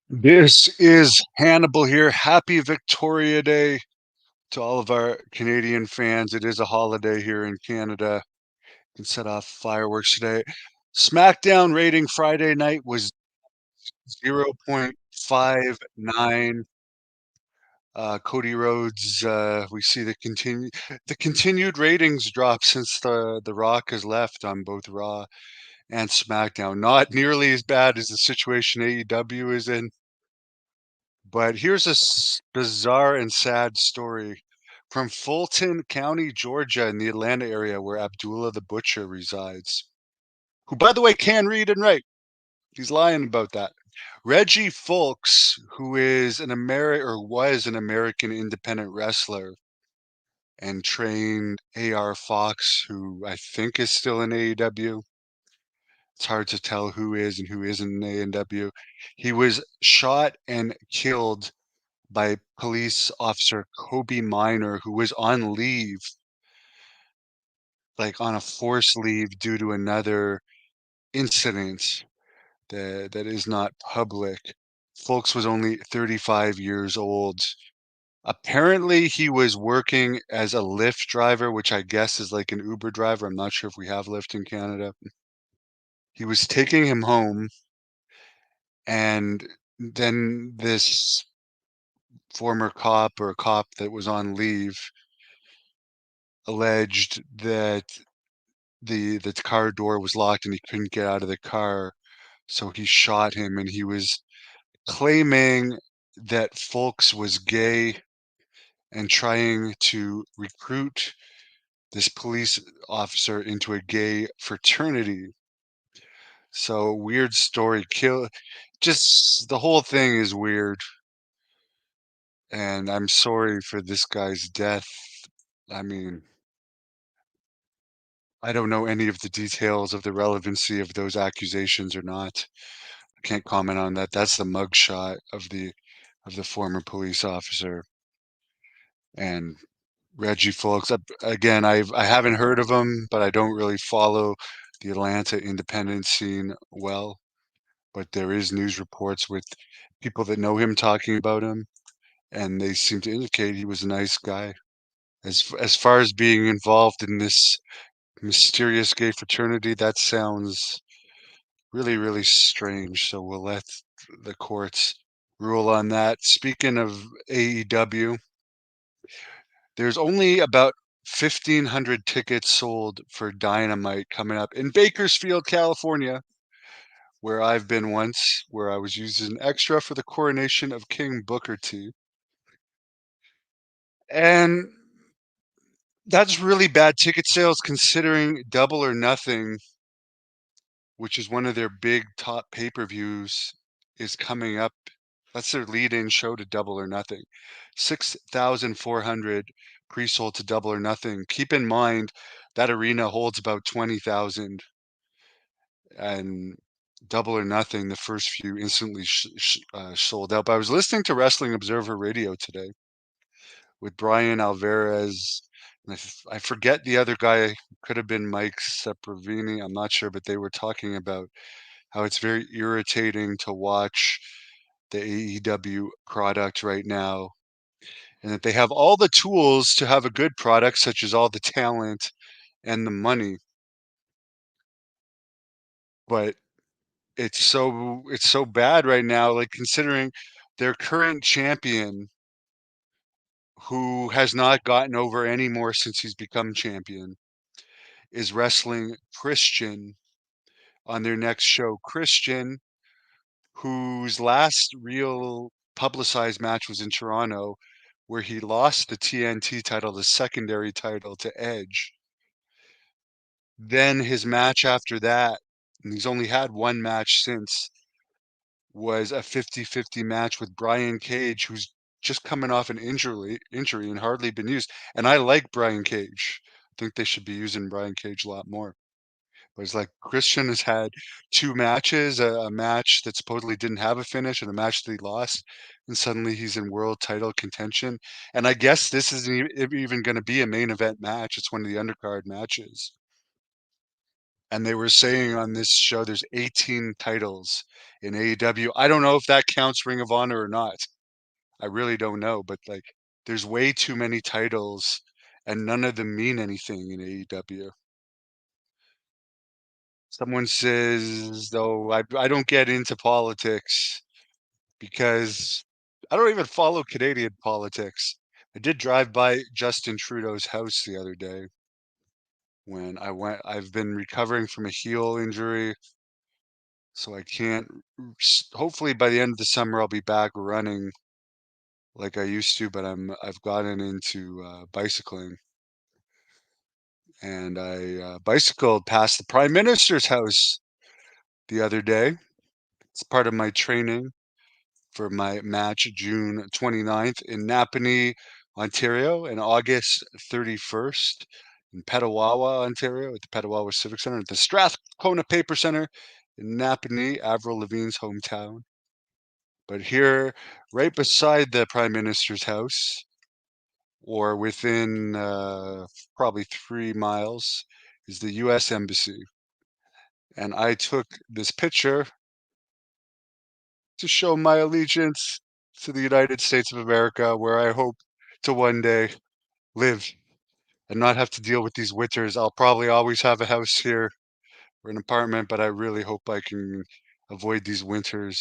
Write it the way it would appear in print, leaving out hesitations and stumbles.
This is Hannibal here. Happy Victoria Day to all of our Canadian fans. It is a holiday here in Canada. You can set off fireworks today. Smackdown rating Friday night was 0.59. Cody Rhodes, we see the continued ratings drop since the Rock has left on both Raw and SmackDown. Not nearly as bad as the situation AEW is in. But here's a bizarre and sad story from Fulton County, Georgia, in the Atlanta area where Abdullah the Butcher resides, who, by the way, can read and write. He's lying about that. Reggie Folks, who is an was an American independent wrestler and trained AR Fox, who I think is still in AEW. It's hard to tell who is and who isn't in AEW. He was shot and killed by police officer Kobe Minor, who was on leave, like on a forced leave due to another incident that is not public. Folks was only 35 years old. Apparently, he was working as a Lyft driver, which I guess is like an Uber driver. I'm not sure if we have Lyft in Canada. He was taking him home, and then this former cop or a cop that was on leave alleged that the car door was locked and he couldn't get out of the car, so he shot him, and he was claiming that Folks was gay and trying to recruit this police officer into a gay fraternity. So weird story. Kill Just the whole thing is weird, and I'm sorry for this guy's death. I mean, I don't know any of the details of the relevancy of those accusations or not. Can't comment on that. That's the mugshot of the former police officer. And Reggie Folks, again, I haven't heard of him, but I don't really follow the Atlanta independent scene well. But there is news reports with people that know him talking about him, and they seem to indicate he was a nice guy. As far as being involved in this mysterious gay fraternity, that sounds really, really strange. So we'll let the courts rule on that. Speaking of AEW, there's only about 1,500 tickets sold for Dynamite coming up in Bakersfield, California, where I've been once, where I was used as an extra for the coronation of King Booker T. And that's really bad ticket sales considering Double or Nothing, which is one of their big top pay-per-views, is coming up. That's their lead-in show to Double or Nothing. 6,400 pre-sold to Double or Nothing. Keep in mind that arena holds about 20,000, and Double or Nothing, the first few instantly sold out. But I was listening to Wrestling Observer Radio today with Brian Alvarez, and I forget the other guy. Could have been Mike Sepravini. I'm not sure, but they were talking about how it's very irritating to watch the AEW product right now, and that they have all the tools to have a good product, such as all the talent and the money, but it's so bad right now, like, considering their current champion, who has not gotten over any more since he's become champion, is wrestling Christian on their next show. Christian, whose last real publicized match was in Toronto, where he lost the TNT title, the secondary title, to Edge. Then his match after that, and he's only had one match since, was a 50-50 match with Brian Cage, who's just coming off an injury and hardly been used. And I like Brian Cage. I think they should be using Brian Cage a lot more. But it's like Christian has had 2 matches, a match that supposedly didn't have a finish and a match that he lost, and suddenly he's in world title contention. And I guess this isn't even gonna be a main event match, it's one of the undercard matches. and they were saying on this show there's 18 titles in AEW. I don't know if that counts Ring of Honor or not. I really don't know, but, like, there's way too many titles, and none of them mean anything in AEW. Someone says, though, I don't get into politics because I don't even follow Canadian politics. I did drive by Justin Trudeau's house the other day when I've been recovering from a heel injury, so I can't hopefully by the end of the summer I'll be back running like I used to, but I've gotten into bicycling, and I bicycled past the Prime Minister's house the other day. It's part of my training for my match June 29th in Napanee, Ontario, and August 31st in Petawawa, Ontario, at the Petawawa Civic Center, at the Strathcona Paper Center in Napanee, Avril Lavigne's hometown. But here, right beside the Prime Minister's house, or within probably 3 miles, is the U.S. Embassy. And I took this picture to show my allegiance to the United States of America, where I hope to one day live and not have to deal with these winters. I'll probably always have a house here or an apartment, but I really hope I can avoid these winters.